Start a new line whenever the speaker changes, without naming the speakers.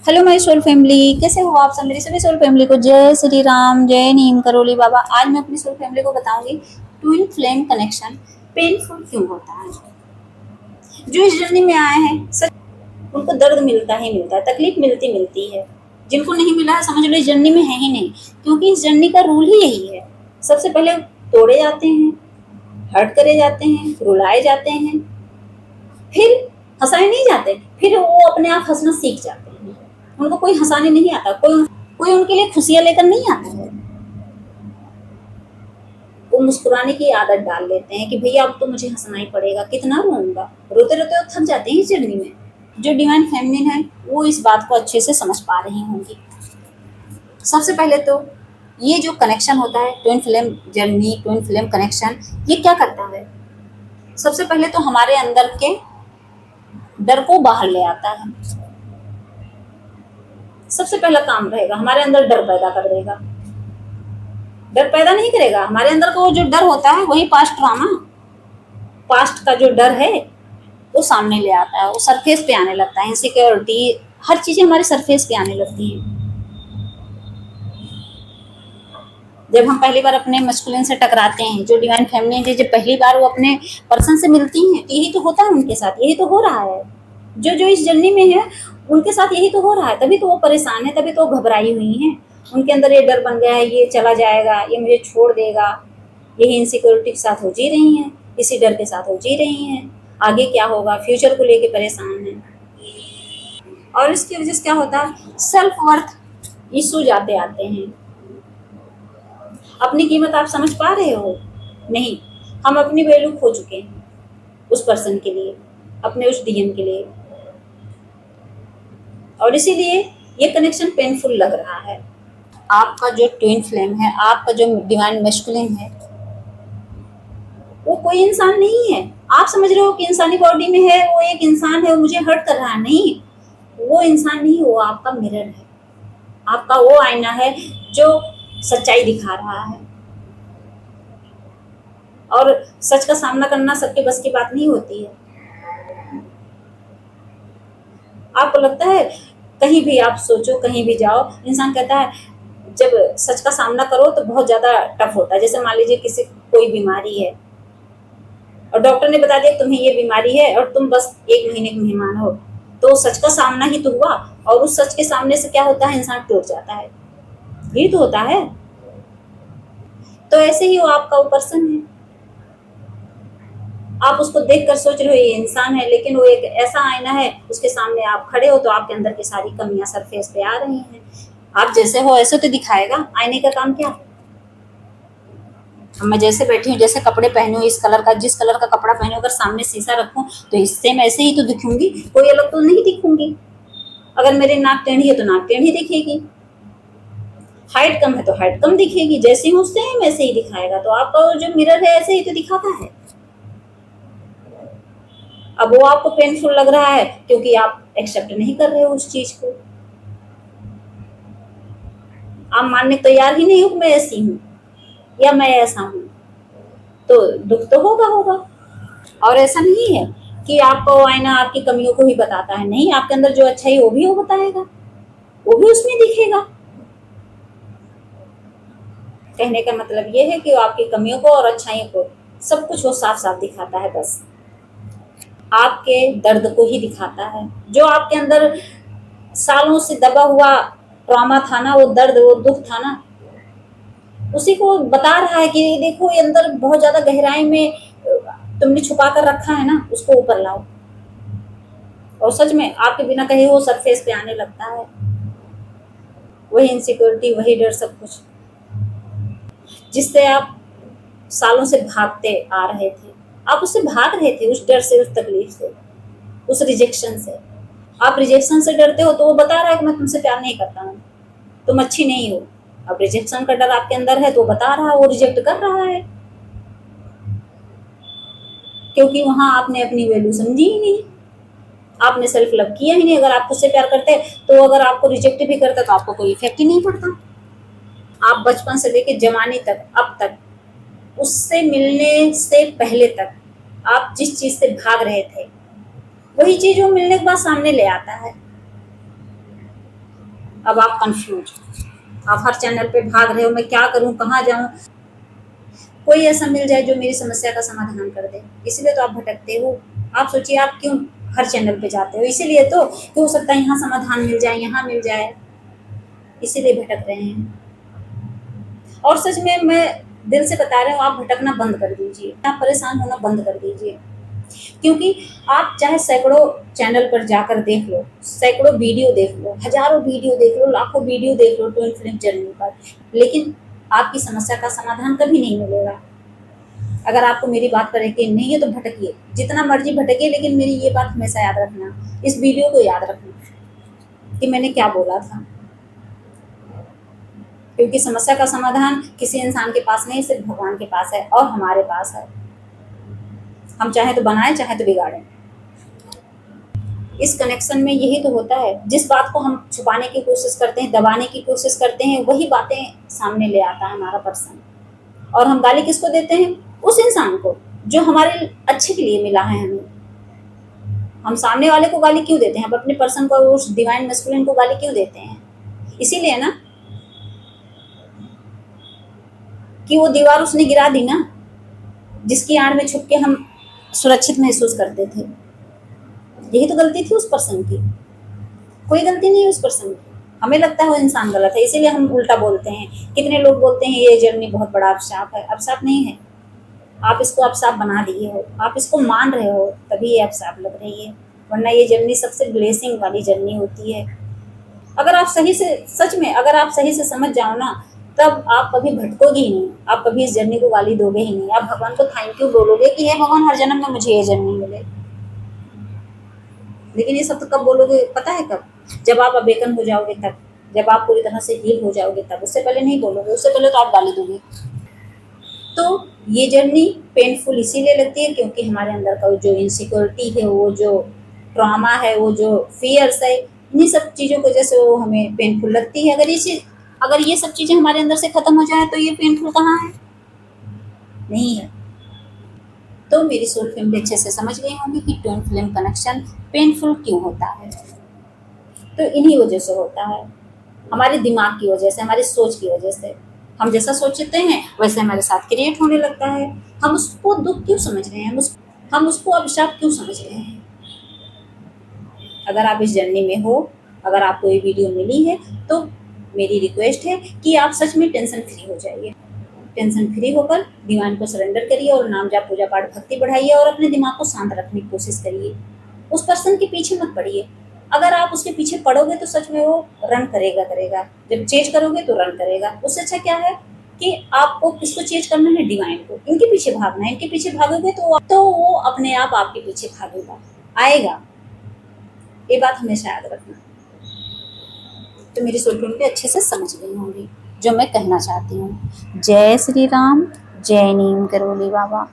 Hello my soul family, कैसे हो आप सब। मेरी सभी सोल फैमिली को जय श्री राम, जय नीम करोली बाबा। आज मैं अपनी सोल फैमिली को बताऊंगी ट्विन फ्लेम कनेक्शन पेनफुल क्यों होता है। जो इस जर्नी में आए हैं सच उनको दर्द मिलता ही मिलता है, तकलीफ मिलती मिलती है। जिनको नहीं मिला है समझ लो इस जर्नी में है ही नहीं, क्योंकि इस जर्नी का रूल ही यही है। सबसे पहले तोड़े जाते हैं, हर्ट करे जाते हैं, रुलाए जाते हैं, फिर हंसाए नहीं जाते, फिर वो अपने आप हंसना सीख जाते हैं। उनको कोई हंसाने नहीं आता, कोई उनके लिए खुशियां लेकर नहीं आता है। वो मुस्कुराने की आदत डाल लेते हैं कि भैया अब तो मुझे हंसना ही पड़ेगा, कितना रोऊंगा। रोते रोते वो थक जाते हैं इस जर्नी में। जो डिवाइन फेमिनिन है वो इस बात को अच्छे से समझ पा रही होंगी। सबसे पहले तो ये जो कनेक्शन होता है twin flame journey, twin flame connection, ये क्या करता है। सबसे पहले तो हमारे अंदर के डर को बाहर ले आता है। सबसे पहला काम रहेगा हमारे अंदर डर पैदा कर देगा। डर पैदा नहीं करेगा, हमारे अंदर का वो जो डर होता है वही पास्ट ट्रॉमा, पास्ट का जो डर है वो सामने ले आता है, वो सरफेस पे आने लगता है। इनसिक्योरिटी, हर चीजें हमारे सरफेस पे आने लगती है। जब हम पहली बार अपने मस्कुलिन से टकराते हैं, जो डिवाइन फेमिनिन है, जब पहली बार वो अपने पर्सन से मिलती हैं तो यही तो होता है उनके साथ, यही तो हो रहा है। जो जो इस जर्नी में है उनके साथ यही तो हो रहा है, तभी तो वो परेशान है, तभी तो वो घबराई हुई हैं। उनके अंदर ये डर बन गया है, ये चला जाएगा, ये मुझे छोड़ देगा। यही इनसिक्योरिटी के साथ हो जी रही हैं, इसी डर के साथ हो जी रही हैं। आगे क्या होगा, फ्यूचर को लेके परेशान हैं। और इसकी वजह से क्या होता है, सेल्फ वर्थ इश्यूज आते आते हैं। अपनी कीमत आप समझ पा रहे हो? नहीं, हम अपनी वैल्यू खो चुके हैं उस पर्सन के लिए, अपने उस डीएम के लिए। और इसीलिए ये कनेक्शन पेनफुल लग रहा है। आपका जो ट्विन फ्लेम है, आपका जो डिवाइन मैस्कुलिन है, वो कोई इंसान नहीं है। आप समझ रहे हो कि इंसानी बॉडी में है, वो एक इंसान है, वो मुझे हर्ट कर रहा है। नहीं, वो इंसान नहीं, वो आपका मिरर है, आपका वो आईना है जो सच्चाई दिखा रहा है। और सच का सामना करना सबके बस की बात नहीं होती है। आपको लगता है, कहीं भी आप सोचो, कहीं भी जाओ, इंसान कहता है जब सच का सामना करो तो बहुत ज्यादा टफ होता है। जैसे मान लीजिए किसी कोई बीमारी है और डॉक्टर ने बता दिया तुम्हें ये बीमारी है और तुम बस 1 महीने के मेहमान हो, तो सच का सामना ही तो हुआ। और उस सच के सामने से क्या होता है, इंसान टूट जाता है। ये तो होता है। तो ऐसे ही वो आपका वो पर्सन है, आप उसको देखकर सोच रहे हो ये इंसान है, लेकिन वो एक ऐसा आईना है, उसके सामने आप खड़े हो तो आपके अंदर की सारी कमियां सरफेस पे आ रही हैं। आप जैसे हो ऐसे तो दिखाएगा। आईने का काम क्या है। मैं जैसे बैठी हूँ, जैसे कपड़े पहने हूँ, इस कलर का, जिस कलर का कपड़ा पहने अगर सामने शीशा रखूं तो इससे मैं ऐसे ही तो दिखूंगी, कोई अलग तो नहीं दिखूंगी। अगर मेरी नाक टेढ़ी है तो नाक टेढ़ी दिखेगी, हाइट कम है तो हाइट कम दिखेगी। जैसे हूँ सेम ऐसे ही दिखाएगा। तो आपका जो मिरर है ऐसे ही तो दिखाता है। अब वो आपको पेनफुल लग रहा है क्योंकि आप एक्सेप्ट नहीं कर रहे हो उस चीज को। आप मानने को तैयार ही नहीं हो कि मैं ऐसी हूँ या मैं ऐसा हूँ, तो दुख तो होगा होगा। और ऐसा नहीं है कि आपका वो आईना आपकी कमियों को ही बताता है, नहीं, आपके अंदर जो अच्छा है वो भी वो बताएगा, वो भी उसमें दिखेगा। कहने का मतलब ये है कि वो आपकी कमियों को और अच्छाइयों को, सब कुछ वो साफ साफ दिखाता है। बस आपके दर्द को ही दिखाता है, जो आपके अंदर सालों से दबा हुआ ट्रॉमा था ना, वो दर्द, वो दुख था ना, उसी को बता रहा है कि देखो ये अंदर बहुत ज्यादा गहराई में तुमने छुपा कर रखा है ना, उसको ऊपर लाओ। और सच में आपके बिना कहे वो सरफेस पे आने लगता है। वही इनसिक्योरिटी, वही डर, सब कुछ जिससे आप सालों से भागते आ रहे थे। आप उससे भाग रहे थे, उस डर से, उस तकलीफ से, उस रिजेक्शन से। आप रिजेक्शन से डरते हो तो वो बता रहा है कि मैं तुमसे प्यार नहीं करता हूँ, तुम अच्छी नहीं हो। अब रिजेक्शन का डर आपके अंदर है तो बता रहा है, वो रिजेक्ट कर रहा है, क्योंकि वहां आपने अपनी वैल्यू समझी ही नहीं, आपने सेल्फ लव किया ही नहीं। अगर आप खुद से प्यार करते तो अगर आपको रिजेक्ट भी करता तो आपको कोई इफेक्ट ही नहीं पड़ता। आप बचपन से लेके जवानी तक, अब तक, उससे मिलने से पहले तक आप जिस चीज से भाग रहे थे वही चीज वो मिलने के बाद सामने ले आता है। अब आप कंफ्यूज, आप हर चैनल पे भाग रहे हो, मैं क्या करूं, कहाँ जाऊं, कोई ऐसा मिल जाए जो मेरी समस्या का समाधान कर दे, इसलिए तो आप भटकते हो। आप सोचिए आप क्यों हर चैनल पे जाते हो, इसीलिए तो कि हो सकता है यहाँ समाधान मिल जाए, यहाँ मिल जाए, इसीलिए भटक रहे हैं। और सच में मैं दिल से बता रही हूँ, आप भटकना बंद कर दीजिए, आप परेशान होना बंद कर दीजिए। क्योंकि आप चाहे सैकड़ों चैनल पर जाकर देख लो, सैकड़ों वीडियो देख लो, हजारों वीडियो देख लो, लाखों वीडियो देख लो ट्विन फ्लेम जर्नी पर, लेकिन आपकी समस्या का समाधान कभी नहीं मिलेगा। अगर आपको मेरी बात पर यकीन नहीं है तो भटकिए, जितना मर्जी भटकिए, लेकिन मेरी ये बात हमेशा याद रखना, इस वीडियो को याद रखना कि मैंने क्या बोला था। क्योंकि समस्या का समाधान किसी इंसान के पास नहीं, सिर्फ भगवान के पास है और हमारे पास है। हम चाहे तो बनाए, चाहे तो बिगाड़ें। इस कनेक्शन में यही तो होता है, जिस बात को हम छुपाने की कोशिश करते हैं, दबाने की कोशिश करते हैं, वही बातें सामने ले आता है हमारा पर्सन। और हम गाली किसको देते हैं? उस इंसान को जो हमारे अच्छे के लिए मिला है हमें। हम सामने वाले को गाली क्यों देते हैं? हम अपने पर्सन को, उस डिवाइन मैस्कुलिन को गाली क्यों देते हैं? इसीलिए ना कि वो दीवार उसने गिरा दी ना, जिसकी आड़ में छुप के हम सुरक्षित महसूस करते थे। यही तो गलती थी उस पर्सन की, कोई गलती नहीं है उस पर्सन की। हमें लगता है वो इंसान गलत है, इसीलिए हम उल्टा बोलते हैं। कितने लोग बोलते हैं ये जर्नी बहुत बड़ा अभिशाप है। अभिशाप नहीं है, आप इसको अभिशाप बना दिए हो, आप इसको मान रहे हो, तभी ये अभिशाप लग रही है। वरना ये जर्नी सबसे ब्लेसिंग वाली जर्नी होती है। अगर आप सही से, सच में अगर आप सही से समझ जाओ ना, तब आप कभी भटकोगे ही नहीं, आप कभी इस जर्नी को गाली दोगे ही नहीं। आप भगवान को थैंक यू बोलोगे कि हे भगवान, हर जन्म में मुझे ये जर्नी मिले। लेकिन ये सब तो कब बोलोगे पता है? कब? जब आप अवेकन हो जाओगे तब, जब आप पूरी तरह से हील हो जाओगे तब। उससे पहले नहीं बोलोगे, उससे पहले तो आप गाली दोगे। तो ये जर्नी पेनफुल इसीलिए लगती है क्योंकि हमारे अंदर का जो इनसिक्योरिटी है, वो जो ट्रॉमा है, वो जो फियर्स है, इन्हीं सब चीज़ों की वजह से वो हमें पेनफुल लगती है। अगर ये सब चीज़ें हमारे अंदर से खत्म हो जाए तो ये पेनफुल कहाँ है? नहीं है। तो मेरी सोल फैमिली अच्छे से समझ गई होंगी कि ट्विन फ्लेम कनेक्शन पेनफुल क्यों होता है। तो इन्हीं वजह से होता है, हमारे दिमाग की वजह से, हमारी सोच की वजह से। हम जैसा सोचते हैं वैसे हमारे साथ क्रिएट होने लगता है। हम उसको दुख क्यों समझ रहे हैं, हम उसको अभिशाप क्यों समझ रहे हैं? अगर आप इस जर्नी में हो, अगर आपको ये वीडियो मिली है, तो मेरी रिक्वेस्ट है कि आप सच में टेंशन फ्री हो जाइए। टेंशन फ्री होकर डिवाइन को सरेंडर करिए और नाम जाप, पूजा पाठ, भक्ति बढ़ाइए और अपने दिमाग को शांत रखने की कोशिश करिए। उस पर्सन के पीछे मत पड़िए। अगर आप उसके पीछे पड़ोगे तो सच में वो रन करेगा। जब चेज करोगे तो रन करेगा। उससे अच्छा क्या है कि आपको किसको चेज करना है? डिवाइन को। इनके पीछे भागना है। इनके पीछे भागोगे तो वो अपने आप आपके पीछे भागेगा, आएगा। ये बात हमेशा याद रखना। तो मेरी सोल पे अच्छे से समझ गई होंगी जो मैं कहना चाहती हूँ। जय श्री राम, जय नीम करोली बाबा।